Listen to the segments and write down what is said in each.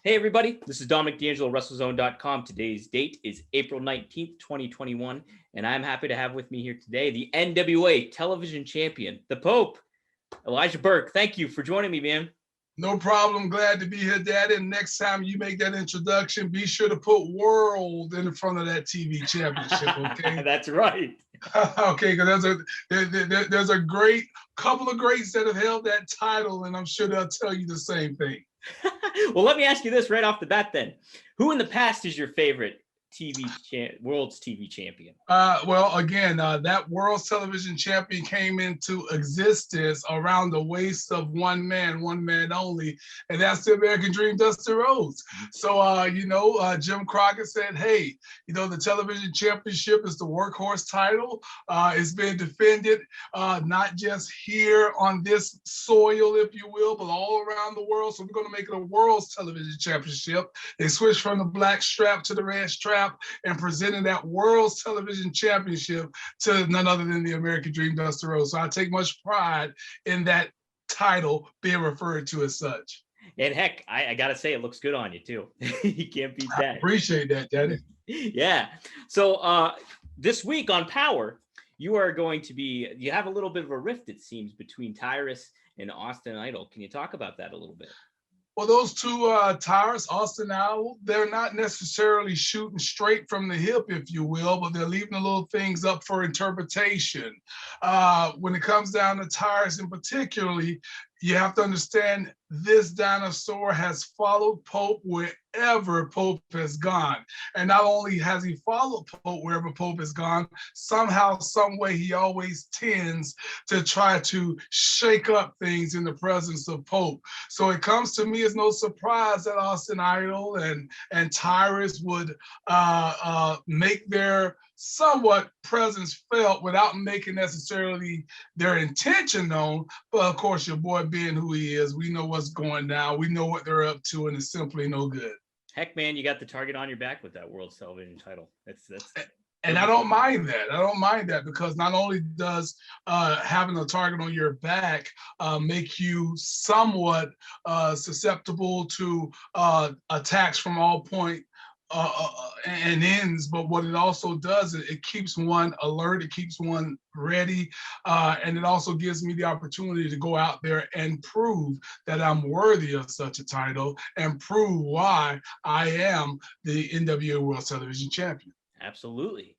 Hey everybody, this is Dominic DeAngelo, WrestleZone.com. Today's date is April 19th, 2021, and I'm happy to have with me here today the NWA Television Champion, the Pope, Elijah Burke. Thank you for joining me, man. No problem. Glad to be here, Daddy. And next time you make that introduction, be sure to put World in front of that TV championship, okay? That's right. Okay, because there's a great couple of greats that have held that title, and I'm sure they'll tell you the same thing. Well, let me ask you this right off the bat then. Who in the past is your favorite World's TV champion? Well, again, that World's Television Champion came into existence around the waist of one man only, and that's the American Dream, Dusty Rhodes. So, Jim Crockett said, hey, the television championship is the workhorse title. It's been defended not just here on this soil, if you will, but all around the world. So we're going to make it a World's Television Championship. They switched from the black strap to the red strap and presented that World's Television Championship to none other than the American Dream, Dusty Rhodes. So I take much pride in that title being referred to as such. And heck, I gotta say, it looks good on you too. You can't beat that. I appreciate that, Daddy. Yeah. So this week on Powerrr, you are going to you have a little bit of a rift, it seems, between Tyrus and Austin Idol. Can you talk about that a little bit? Well, those two, Tyrus, Austin Idol, they're not necessarily shooting straight from the hip, if you will, but they're leaving the little things up for interpretation. When it comes down to Tyrus in particularly, you have to understand this dinosaur has followed Pope wherever Pope has gone. And not only has he followed Pope wherever Pope has gone, somehow, some way, he always tends to try to shake up things in the presence of Pope. So it comes to me as no surprise that Austin Idol and Tyrus would make their somewhat presence felt without making necessarily their intention known. But of course, your boy being who he is, we know what's going down. We know what they're up to, and it's simply no good. Heck, man, you got the target on your back with that World Television title. That's And I don't mind that. I don't mind that because not only does having a target on your back make you somewhat susceptible to attacks from all points and ends, but what it also does is it keeps one alert, it keeps one ready, and it also gives me the opportunity to go out there and prove that I'm worthy of such a title and prove why I am the NWA Worlds Television Champion. Absolutely.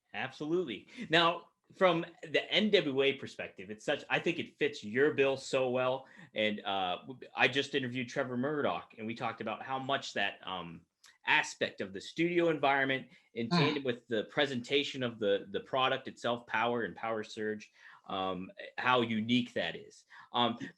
Now, from the NWA perspective, I think it fits your bill so well. And I just interviewed Trevor Murdoch, and we talked about how much that aspect of the studio environment in tandem with the presentation of the product itself, Powerrr and Powerrr Surge, how unique that is.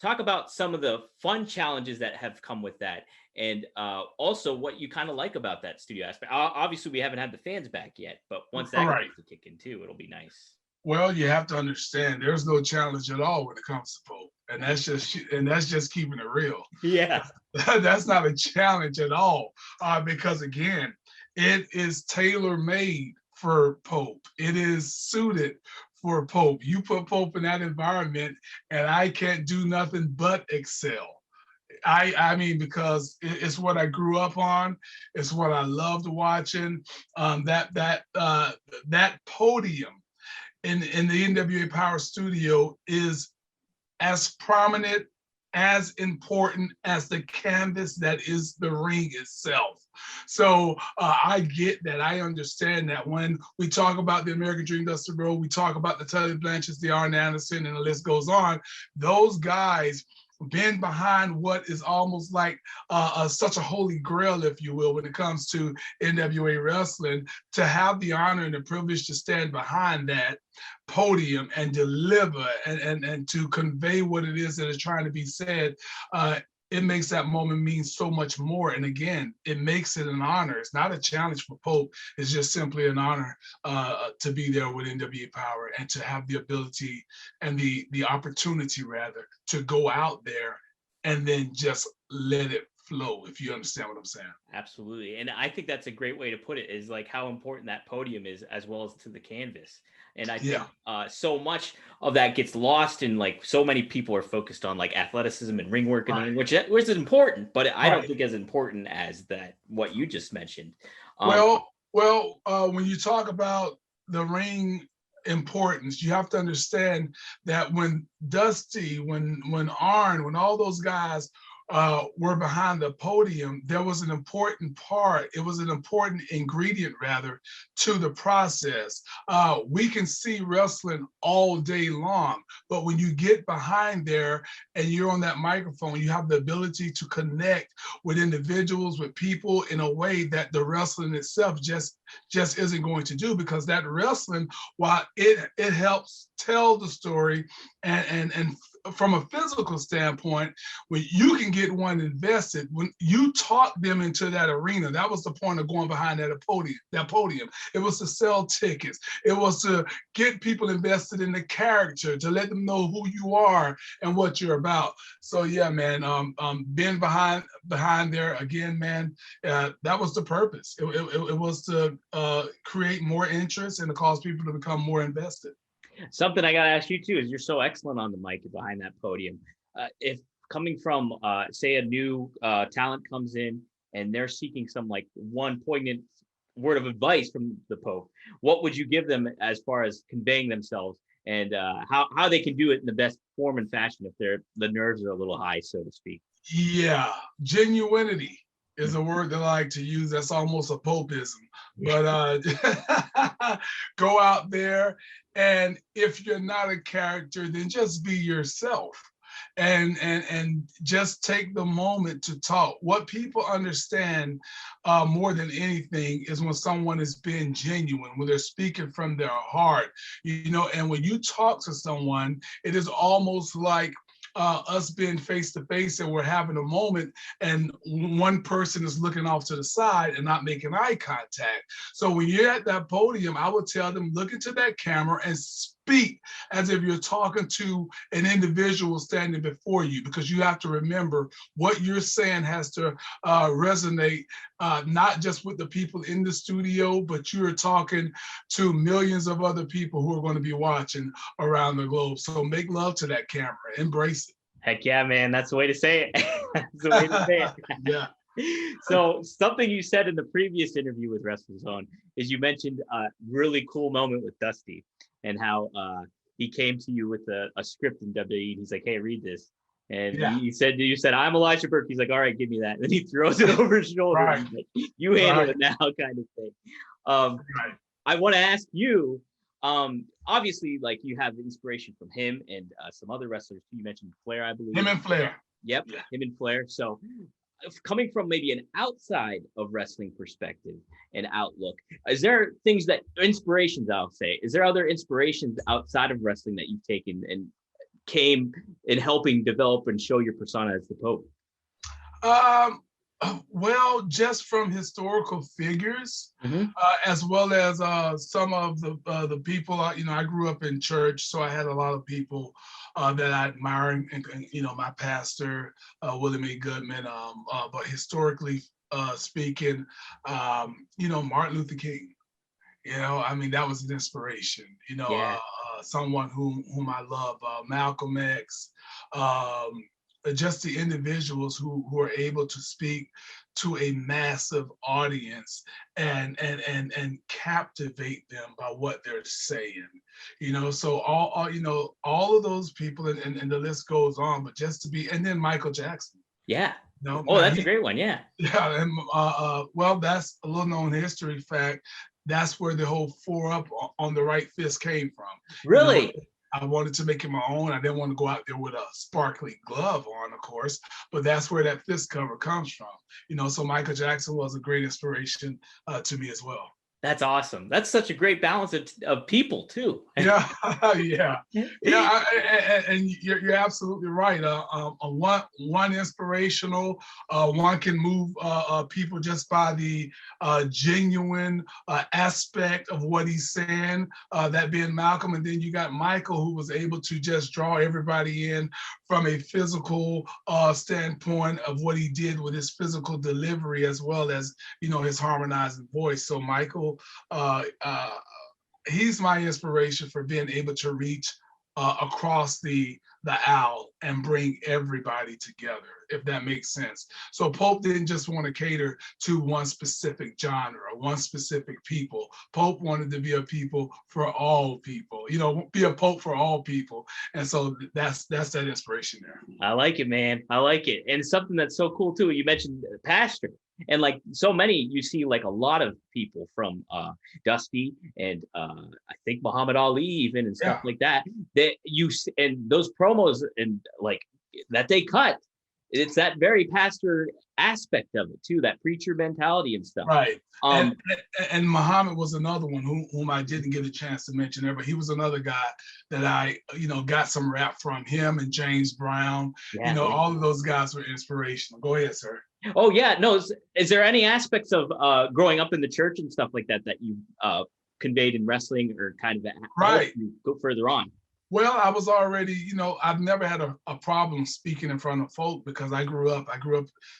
Talk about some of the fun challenges that have come with that, and also what you kind of like about that studio aspect. Obviously, we haven't had the fans back yet, but once that gets to kick in too, it'll be nice. Well, you have to understand there's no challenge at all when it comes to Pope, and that's just keeping it real. Yeah, that's not a challenge at all, because again, it is tailor-made for Pope. It is suited for Pope. You put Pope in that environment, and I can't do nothing but excel. I mean, because it's what I grew up on. It's what I loved watching. That Podium in the NWA Powerrr Studio is as prominent, as important as the canvas that is the ring itself. So I get that. I understand that when we talk about the American Dream, Dusty Rhodes, we talk about the Tully Blanchard, the Arn Anderson, and the list goes on. Those guys been behind what is almost like such a holy grail, if you will, when it comes to NWA wrestling, to have the honor and the privilege to stand behind that podium and deliver and to convey what it is that is trying to be said, it makes that moment mean so much more. And again, it makes it an honor. It's not a challenge for Pope. It's just simply an honor to be there with NWA Powerrr and to have the ability and the opportunity, rather, to go out there and then just let it flow, if you understand what I'm saying. Absolutely. And I think that's a great way to put it, is like how important that podium is as well as to the canvas. And I think so much of that gets lost in, like, so many people are focused on like athleticism and ring work, and which is important, but I don't think as important as that what you just mentioned. Well, when you talk about the ring importance, you have to understand that when Dusty, when Arn, when all those guys were behind the podium, there was an important part. It was an important ingredient, rather, to the process. We can see wrestling all day long, but when you get behind there and you're on that microphone, you have the ability to connect with individuals, with people in a way that the wrestling itself just isn't going to do, because that wrestling, while it helps tell the story and from a physical standpoint, when you can get one invested, when you talk them into that arena, that was the point of going behind that podium. It was to sell tickets. It was to get people invested in the character, to let them know who you are and what you're about. So yeah, man, being behind there again, man, that was the purpose. It was to create more interest and to cause people to become more invested. Something I got to ask you too is, you're so excellent on the mic behind that podium. If coming from, say, a new talent comes in and they're seeking some like one poignant word of advice from the Pope, what would you give them as far as conveying themselves, and how they can do it in the best form and fashion if the nerves are a little high, so to speak? Yeah, genuinity is a word that I like to use. That's almost a popeism, but go out there, and if you're not a character, then just be yourself, and just take the moment to talk. What people understand more than anything is when someone is being genuine, when they're speaking from their heart, and when you talk to someone, it is almost like us being face to face, and we're having a moment, and one person is looking off to the side and not making eye contact. So when you're at that podium, I would tell them, look into that camera and speak as if you're talking to an individual standing before you, because you have to remember what you're saying has to resonate not just with the people in the studio, but you're talking to millions of other people who are going to be watching around the globe. So make love to that camera, embrace it. Heck yeah, man. That's the way to say it. That's the way to say it. Yeah. So something you said in the previous interview with WrestleZone is, you mentioned a really cool moment with Dusty, and how he came to you with a script in WWE, and he's like, hey, read this. And you said, I'm Elijah Burke. He's like, all right, give me that. And then he throws it over his shoulder. Right. Like, you handle it now, kind of thing. I want to ask you, obviously, like, you have inspiration from him and some other wrestlers. You mentioned Flair, I believe. Him and Flair. Yep, yeah. Him and Flair. So coming from maybe an outside of wrestling perspective and outlook, is there things that inspirations, I'll say, is there other inspirations outside of wrestling that you've taken and came in helping develop and show your persona as the Pope? Well, just from historical figures, as well as some of the people. I grew up in church, so I had a lot of people that I admire, and my pastor, William A. Goodman. But historically speaking, Martin Luther King. That was an inspiration. Someone whom I love, Malcolm X. Just the individuals who are able to speak to a massive audience and captivate them by what they're saying. So all of those people, and the list goes on, but just to be, and then Michael Jackson. Yeah. That's a great one. Yeah. Yeah. And well, that's a little known history fact. That's where the whole 4 up on the right fist came from. Really? I wanted to make it my own. I didn't want to go out there with a sparkly glove on, of course, but that's where that fist cover comes from. So Michael Jackson was a great inspiration to me as well. That's awesome. That's such a great balance of people too. Yeah, yeah. And you're absolutely right. One inspirational, one can move people just by the genuine aspect of what he's saying, that being Malcolm. And then you got Michael, who was able to just draw everybody in from a physical standpoint of what he did with his physical delivery, as well as, you know, his harmonizing voice. So Michael, he's my inspiration for being able to reach across the aisle and bring everybody together, if that makes sense. So Pope didn't just want to cater to one specific genre, one specific people. Pope wanted to be a people for all people, you know, be a Pope for all people. And so that's that inspiration there. I like it, man. I like it. And something that's so cool too, you mentioned pastor. And like so many, you see like a lot of people from Dusty and I think Muhammad Ali even and stuff like that, that you, and those promos and like that they cut, it's that very pastor aspect of it too, that preacher mentality and stuff. Right. And Muhammad was another one whom I didn't get a chance to mention there, but he was another guy that I, you know, got some rap from him, and James Brown. You know, all of those guys were inspirational. Go ahead, sir. Oh yeah, no. Is there any aspects of growing up in the church and stuff like that that you conveyed in wrestling, or kind of go further on? Well, I was already, you know, I've never had a problem speaking in front of folk, because I grew up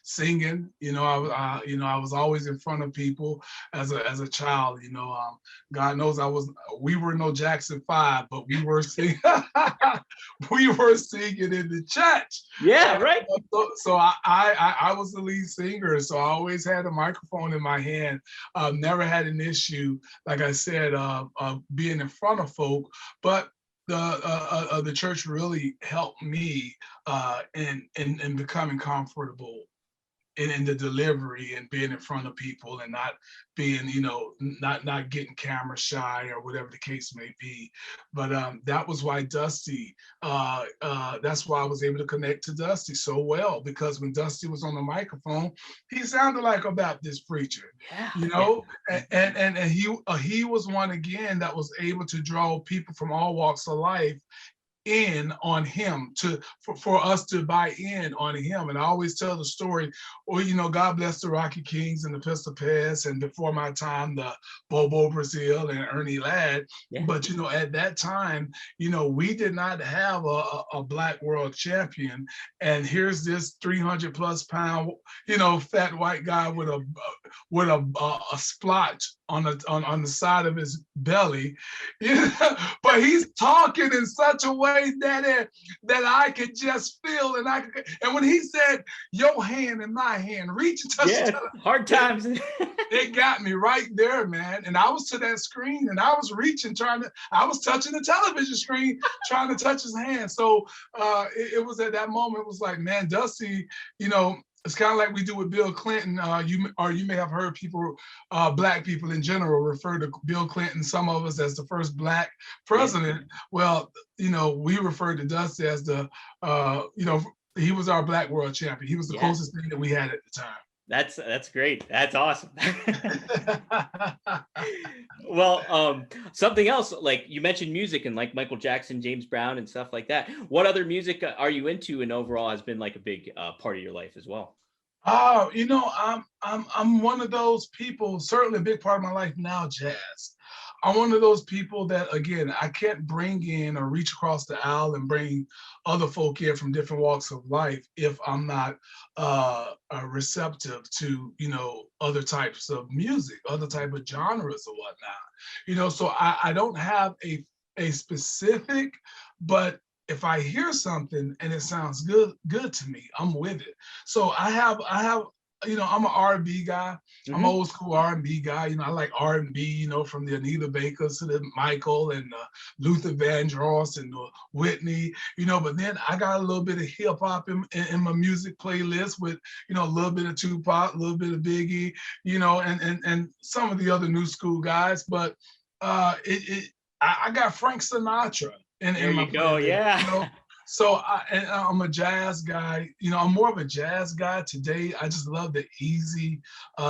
singing. You know, I was always in front of people as a child. You know, God knows we were no Jackson 5, but we were singing. We were singing in the church. Yeah, right. So I was the lead singer, so I always had a microphone in my hand. Never had an issue, like I said, being in front of folk, but the church really helped me in becoming comfortable in the delivery and being in front of people, and not being, you know, not getting camera shy or whatever the case may be. But that was why Dusty, that's why I was able to connect to Dusty so well, because when Dusty was on the microphone, he sounded like a Baptist preacher, you know, and he was one again that was able to draw people from all walks of life in on him, for us to buy in on him. And I always tell the story, or, you know, God bless the Rocky Kings and the Pistol Pets, and before my time, the Bobo Brazil and Ernie Ladd. But, you know, at that time, you know, we did not have a black world champion. And here's this 300+ pound, you know, fat white guy with a splotch on the side of his belly, but he's talking in such a way that I could just feel, and when he said, "Your hand in my hand, reach and touch each other," hard times. It got me right there, man. And I was to that screen, and I was reaching, I was touching the television screen, trying to touch his hand. So it was at that moment, it was like, man, Dusty, you know. It's kind of like we do with Bill Clinton. You may have heard people, black people in general, refer to Bill Clinton, some of us, as the first black president. Well, you know, we refer to Dusty as the, you know, he was our black world champion. He was the closest thing that we had at the time. That's great. That's awesome. Well, something else, like you mentioned music and like Michael Jackson, James Brown and stuff like that. What other music are you into, and overall has been like a big part of your life as well? Oh, you know, I'm one of those people, certainly a big part of my life now, jazz. I'm one of those people that, again, I can't bring in or reach across the aisle and bring other folk in from different walks of life if I'm not receptive to, you know, other types of music, other type of genres or whatnot. You know, so I don't have a specific, but if I hear something and it sounds good to me, I'm with it. So I have, you know, I'm an R&B guy. I'm an old school R&B guy. You know, I like R&B, you know, from the Anita Bakers to the Michael and Luther Vandross and Whitney, you know, but then I got a little bit of hip hop in my music playlist with, you know, a little bit of Tupac, a little bit of Biggie, you know, and some of the other new school guys. But I got Frank Sinatra. There you go, yeah. You know? So I'm a jazz guy. You know, I'm more of a jazz guy today. I just love the easy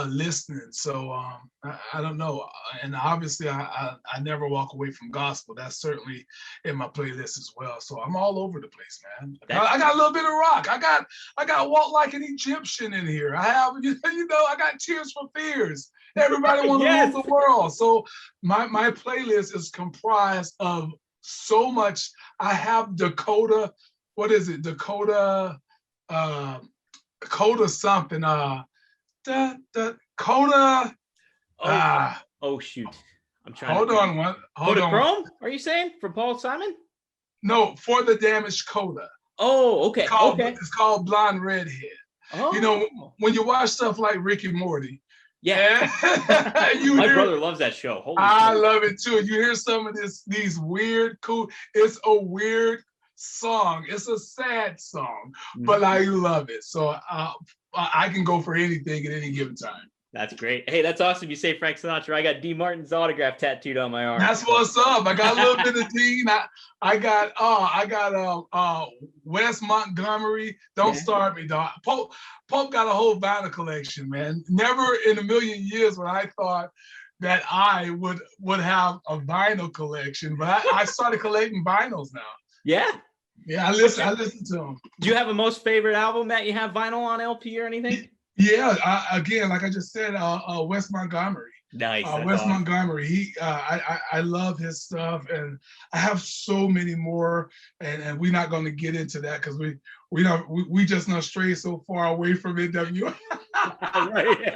listening. So I don't know. And obviously, I never walk away from gospel. That's certainly in my playlist as well. So I'm all over the place, man. I got a little bit of rock. I got Walk Like an Egyptian in here. I have, you know, I got Tears for Fears. Everybody want to rule the world. So my playlist is comprised of so much. I have Dakota what is it? Dakota, Dakota something. Dakota. Oh, oh shoot. I'm trying Hold to think. on one. Hold on. Chrome? Are you saying from Paul Simon? No, For the Damaged Coda. Oh, okay. It's called Blonde Redhead. Oh. You know, when you watch stuff like Rick and Morty, yeah. My brother loves that show. Holy I shit. love it too. You hear some of these weird, cool. It's a weird song. It's a sad song, but I love it. So I can go for anything at any given time. That's great. Hey, that's awesome. You say Frank Sinatra. I got D. Martin's autograph tattooed on my arm. That's what's up. I got a little bit of Dean. I got Wes Montgomery. Don't start me, dog. Pope got a whole vinyl collection, man. Never in a million years would I thought that I would have a vinyl collection, but I started collecting vinyls now. Yeah. Yeah, I listen to them. Do you have a most favorite album that you have vinyl on LP or anything? Yeah, again, like I just said, Wes Montgomery. Nice. Wes Montgomery. I love his stuff, and I have so many more, and we're not going to get into that because we just not stray so far away from NWA. Right.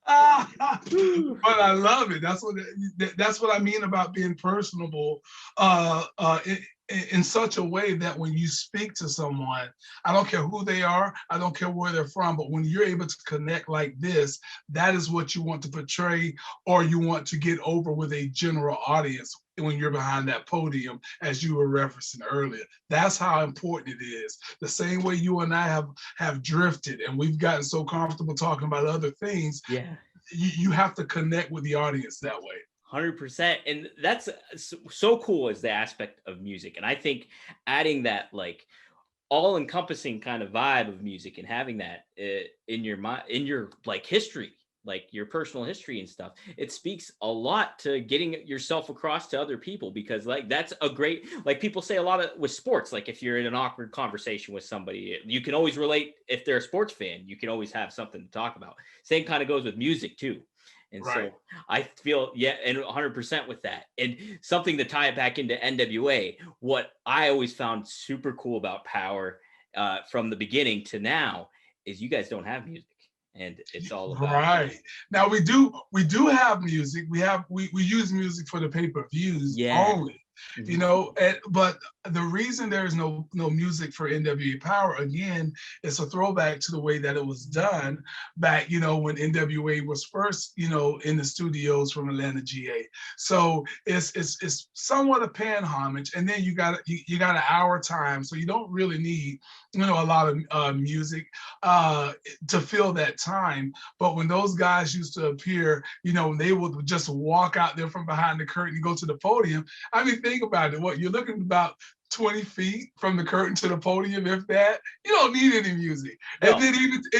But I love it. That's what I mean about being personable. In such a way that when you speak to someone, I don't care who they are, I don't care where they're from, but when you're able to connect like this, that is what you want to portray, or you want to get over with a general audience when you're behind that podium, as you were referencing earlier. That's how important it is. The same way you and I have drifted and we've gotten so comfortable talking about other things, you have to connect with the audience that way. 100%. And that's so cool as the aspect of music. And I think adding that like all encompassing kind of vibe of music and having that in your mind, in your like history, like your personal history and stuff, it speaks a lot to getting yourself across to other people, because like that's a great, like people say a lot of with sports, like if you're in an awkward conversation with somebody, you can always relate. If they're a sports fan, you can always have something to talk about. Same kind of goes with music too. And so I feel, and 100% with that. And something to tie it back into NWA, what I always found super cool about Powerrr from the beginning to now is you guys don't have music. And it's all about now we do have music. We use music for the pay-per-views only. You know, but the reason there is no music for NWA Powerrr, again, is a throwback to the way that it was done back, you know, when NWA was first, you know, in the studios from Atlanta, GA. So it's somewhat a pan homage, and then you got an hour time, so you don't really need, you know, a lot of music to fill that time. But when those guys used to appear, you know, they would just walk out there from behind the curtain and go to the podium. I mean, think about it. What, you're looking about 20 feet from the curtain to the podium, if that. You don't need any music. No. And then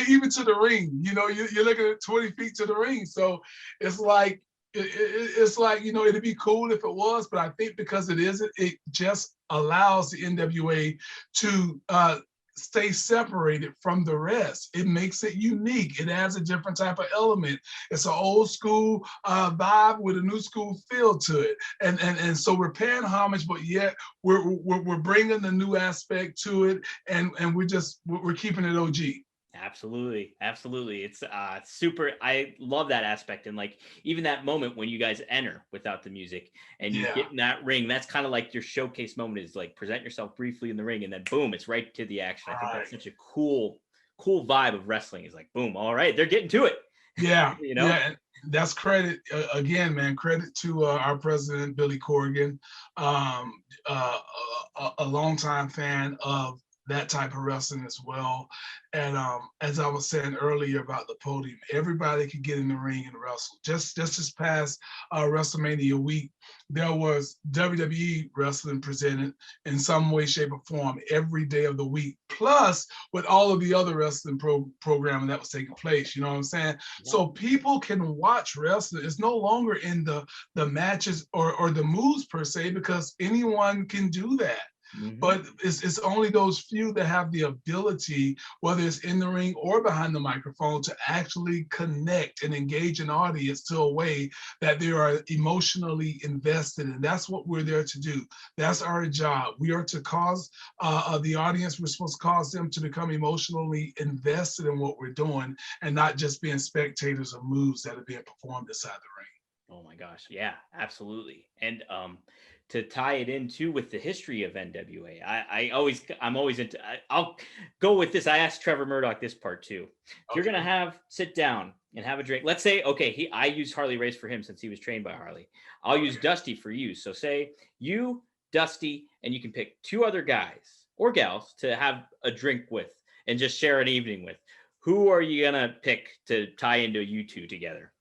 even to the ring, you know, you're looking at 20 feet to the ring. So it's like, you know, it'd be cool if it was, but I think because it isn't, it just allows the NWA to stay separated from the rest. It makes it unique. It adds a different type of element. It's an old school vibe with a new school feel to it. And so we're paying homage, but yet we're bringing the new aspect to it, and we're keeping it OG. Absolutely. It's super. I love that aspect. And like even that moment when you guys enter without the music and you get in that ring, that's kind of like your showcase moment, is like present yourself briefly in the ring and then boom, it's right to the action. I think that's such a cool vibe of wrestling. Is like, boom, all right, they're getting to it. Yeah. You know? Yeah. That's credit again, man. Credit to our president, Billy Corgan, a longtime fan of that type of wrestling as well. And as I was saying earlier about the podium, everybody could get in the ring and wrestle. Just this past WrestleMania week, there was WWE wrestling presented in some way, shape, or form every day of the week, plus with all of the other wrestling programming that was taking place. You know what I'm saying? Yeah. So people can watch wrestling. It's no longer in the matches or the moves per se, because anyone can do that. But it's only those few that have the ability, whether it's in the ring or behind the microphone, to actually connect and engage an audience to a way that they are emotionally invested. And that's what we're there to do. That's our job. We are to cause the audience, we're supposed to cause them to become emotionally invested in what we're doing and not just being spectators of moves that are being performed inside the ring. Oh my gosh. Yeah, absolutely. And to tie it in too with the history of NWA, I'm always into, I'll go with this. I asked Trevor Murdoch this part too. If you're going to sit down and have a drink, let's say, okay, I use Harley Race for him since he was trained by Harley. I'll use Dusty for you. So say you, Dusty, and you can pick two other guys or gals to have a drink with and just share an evening with. Who are you going to pick to tie into you two together?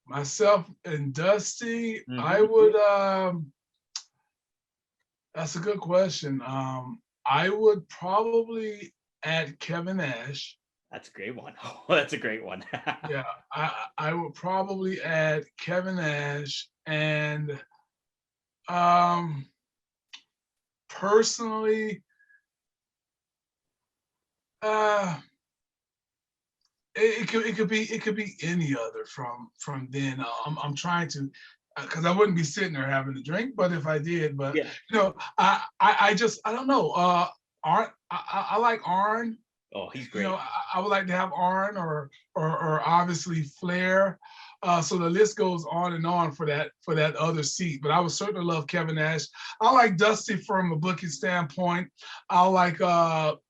Myself and Dusty, I would, that's a good question. I would probably add Kevin Nash. That's a great one. Oh, that's a great one. Yeah, I would probably add Kevin Nash, and personally, it could be any other from then. I'm trying to, because I wouldn't be sitting there having a drink, but if I did, but Yeah. you know, I don't know. I like Arn. Oh, he's great. You know, I would like to have Arn or obviously Flair. So the list goes on and on for that other seat. But I would certainly love Kevin Nash. I like Dusty from a booking standpoint. I like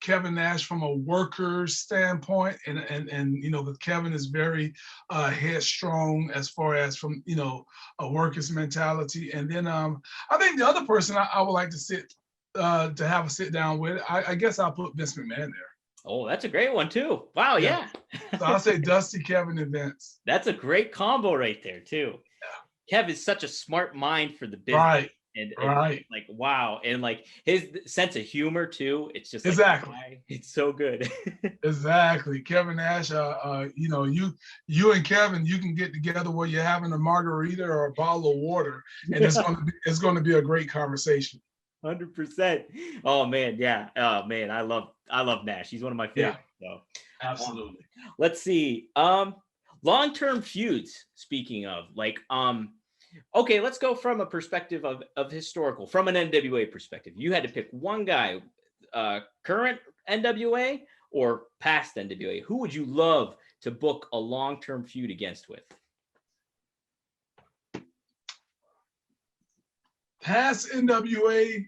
Kevin Nash from a worker standpoint. And you know, but Kevin is very headstrong as far as from, you know, a worker's mentality. And then I think the other person I would like to have a sit down with, I guess I'll put Vince McMahon there. Oh, that's a great one too. Wow, yeah. So I'll say Dusty, Kevin, and Vince. That's a great combo right there too. Yeah. Kev is such a smart mind for the business. Right. And like, wow. And like his sense of humor too. It's just like, exactly. It's so good. Exactly. Kevin Nash, you know, you and Kevin, you can get together where you're having a margarita or a bottle of water, and it's going to be a great conversation. 100%. Oh man, yeah. Oh man, I love Nash. He's one of my favorites. Yeah, so absolutely. Let's see. Long-term feuds. Speaking of, like, okay, let's go from a perspective of historical, from an NWA perspective. You had to pick one guy, current NWA or past NWA. Who would you love to book a long-term feud against with? Past NWA,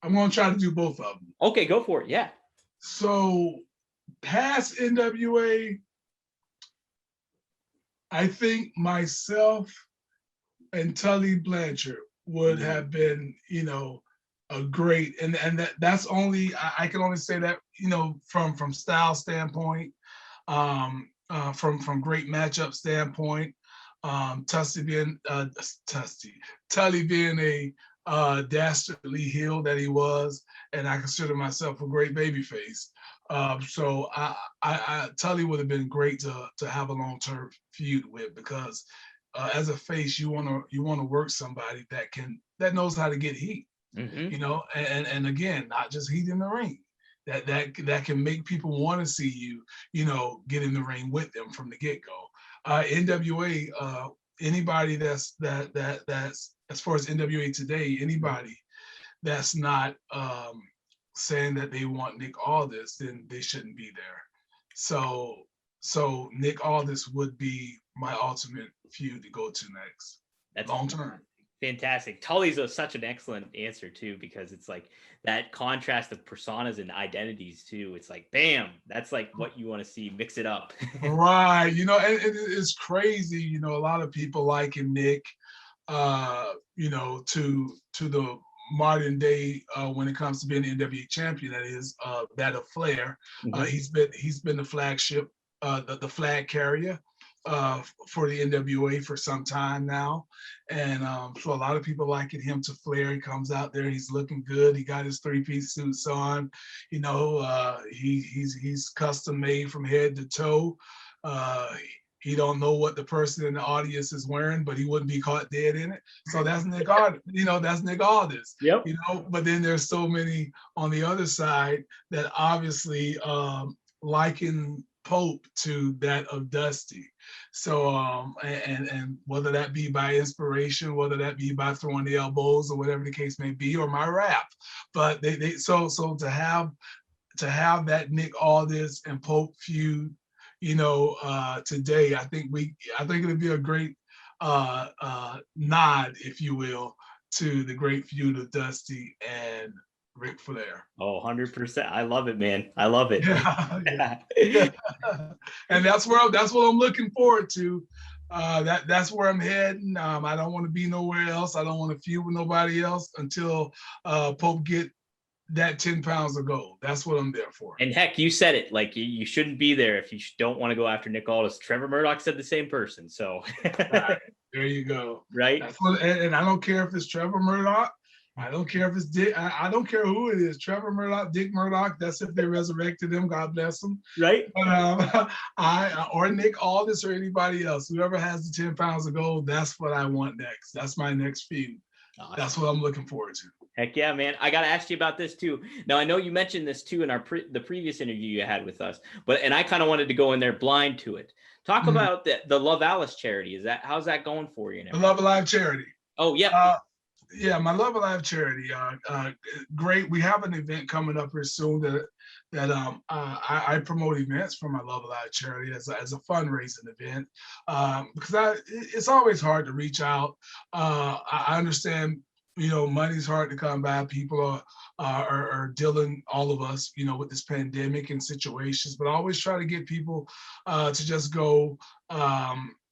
I'm going to try to do both of them. Okay, go for it. Yeah. So past NWA, I think myself and Tully Blanchard would have been, you know, a great, and that's only, I can only say that, you know, from style standpoint, from great matchup standpoint, Tully being a dastardly heel that he was, and I consider myself a great babyface. So Tully would have been great to have a long-term feud with, because as a face, you want to work somebody that knows how to get heat, you know, and again, not just heat in the ring, that can make people want to see you, you know, get in the ring with them from the get-go. NWA, anybody that's as far as NWA today, anybody that's not saying that they want Nick Aldis, then they shouldn't be there. So Nick Aldis would be my ultimate feud to go to next. That's long term. Fantastic. Tully's such an excellent answer too, because it's like that contrast of personas and identities too. It's like, bam, that's like what you want to see. Mix it up. Right. You know, and it's crazy. You know, a lot of people liken Nick, you know, to the modern day when it comes to being the NWA champion. That is that of Flair. He's been the flagship, the flag carrier for the NWA for some time now, and so a lot of people liken him to Flair. He comes out there, he's looking good. He got his three-piece suits on, you know. He's custom made from head to toe. He don't know what the person in the audience is wearing, but he wouldn't be caught dead in it. So that's Nick Aldis. That's Nick Aldis. Yep. But then there's so many on the other side that obviously liken Pope to that of Dusty. So and whether that be by inspiration, whether that be by throwing the elbows or whatever the case may be, or my rap. But so to have that Nick Aldis and Pope feud, today, I think it'll be a great nod, if you will, to the great feud of Dusty and Ric Flair. Oh, 100%. I love it, man. I love it. Yeah. And that's what I'm looking forward to. That's where I'm heading. I don't want to be nowhere else. I don't want to feud with nobody else until Pope get that 10 pounds of gold. That's what I'm there for. And heck, you said it. Like, you shouldn't be there if you don't want to go after Nick Aldis. Trevor Murdoch said the same person. So right. There you go. Right. And I don't care if it's Trevor Murdoch. I don't care if it's Dick. I don't care who it is. Trevor Murdoch, Dick Murdoch. That's if they resurrected him. God bless him. Right. But or Nick Aldis or anybody else. Whoever has the 10 pounds of gold, that's what I want next. That's my next feud. Awesome. That's what I'm looking forward to. Heck yeah, man. I got to ask you about this too. Now, I know you mentioned this too in the previous interview you had with us, and I kind of wanted to go in there blind to it. Talk about the Love Alice charity. How's that going for you now? The Love Alive charity. Oh, yeah. Yeah, my Love Alive charity. Great. We have an event coming up here soon that I promote events for my Love Alive charity as a fundraising event, because it's always hard to reach out. I understand, money's hard to come by. People are dealing, all of us, with this pandemic and situations, but I always try to get people to just go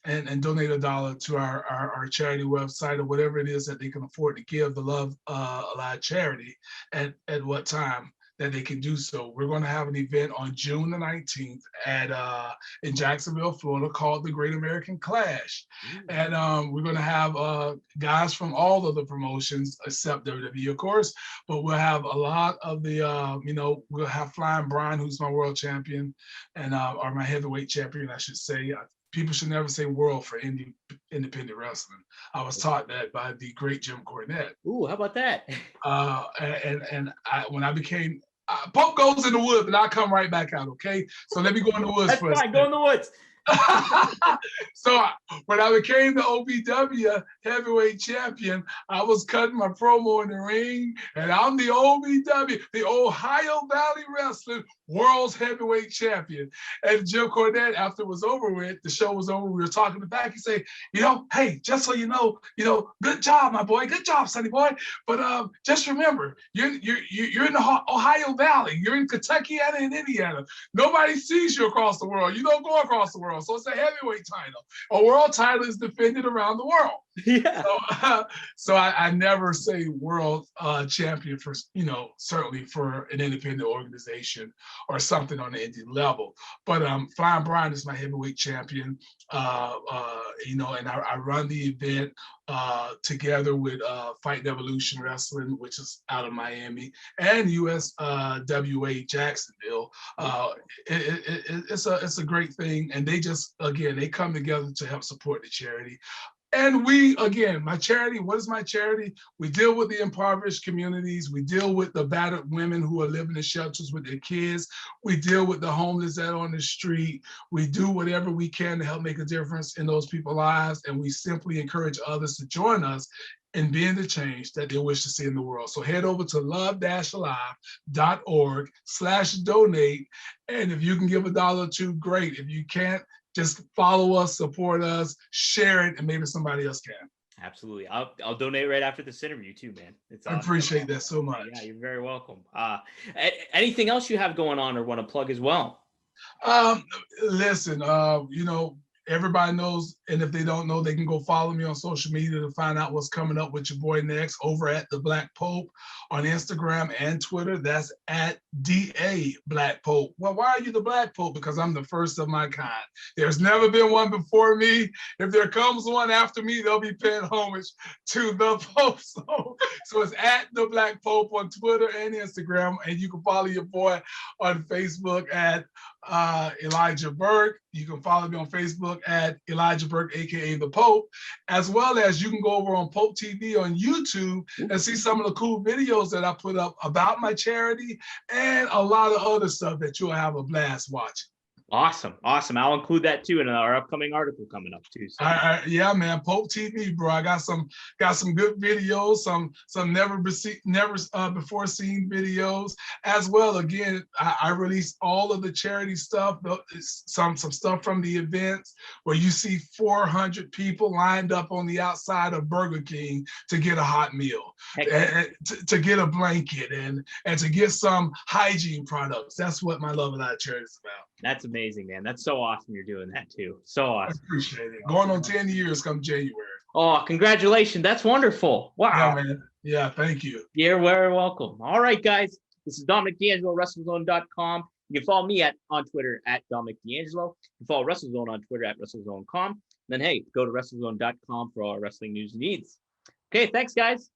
and donate $1 to our charity website, or whatever it is that they can afford to give the Love Alive charity at what time that they can do so. We're going to have an event on June the 19th in Jacksonville, Florida, called the Great American Clash. And we're going to have guys from all of the promotions except WWE, of course, but we'll have a lot of the, we'll have Flying Brian, who's my world champion, and or my heavyweight champion, I should say. People should never say world for independent wrestling. I was taught that by the great Jim Cornette. Ooh, how about that? When I became, Pope goes in the woods, and I'll come right back out, okay? So let me go in the woods That's first. fine, go in the woods. So when I became the OVW heavyweight champion, I was cutting my promo in the ring, and I'm the OVW, the Ohio Valley Wrestling World's Heavyweight Champion. And Jim Cornette, after it was over with, the show was over, we were talking to back, he said, hey, just so you know, good job, my boy, good job, sonny boy. But just remember, you're in the Ohio Valley, you're in Kentucky and Indiana. Nobody sees you across the world. You don't go across the world. So it's a heavyweight title. A world title is defended around the world. Yeah. So I never say world champion for, certainly for an independent organization or something on the indie level. But Flying Brian is my heavyweight champion, and I run the event together with Fight Evolution Wrestling, which is out of Miami, and USWA Jacksonville. It's a great thing, and they come together to help support the charity. And we, again, my charity, what is my charity? We deal with the impoverished communities. We deal with the battered women who are living in shelters with their kids. We deal with the homeless that are on the street. We do whatever we can to help make a difference in those people's lives. And we simply encourage others to join us in being the change that they wish to see in the world. So head over to love-alive.org/donate. And if you can give $1 or $2, great. If you can't, just follow us, support us, share it, and maybe somebody else can. Absolutely. I'll donate right after this interview too, man. I appreciate that so much. Yeah, you're very welcome. Anything else you have going on or want to plug as well? Listen, everybody knows, and if they don't know, they can go follow me on social media to find out what's coming up with your boy next over at The Black Pope on Instagram and Twitter. That's at DA Black Pope. Well, why are you the Black Pope? Because I'm the first of my kind. There's never been one before me. If there comes one after me, they'll be paying homage to the Pope. So it's at The Black Pope on Twitter and Instagram, and you can follow your boy on Facebook at Elijah Burke. You can follow me on Facebook at Elijah Burke, aka the Pope, as well as you can go over on Pope TV on YouTube and see some of the cool videos that I put up about my charity and a lot of other stuff that you'll have a blast watching. Awesome. I'll include that too in our upcoming article coming up too. So. Yeah, man, Pope TV, bro. I got some good videos, some never before seen videos as well. Again, I released all of the charity stuff, some stuff from the events where you see 400 people lined up on the outside of Burger King to get a hot meal, to get a blanket, and to get some hygiene products. That's what my Love Without Charity is about. That's amazing, man. That's so awesome you're doing that too. So awesome. I appreciate it. Going on 10 years come January. Oh, congratulations. That's wonderful. Wow. Yeah, man. Yeah, thank you. You're very welcome. All right, guys. This is Dominic DeAngelo, WrestleZone.com. You can follow me on Twitter at Dominic DeAngelo. You can follow WrestleZone on Twitter at WrestleZone.com. Then, hey, go to WrestleZone.com for all our wrestling news and needs. Okay, thanks, guys.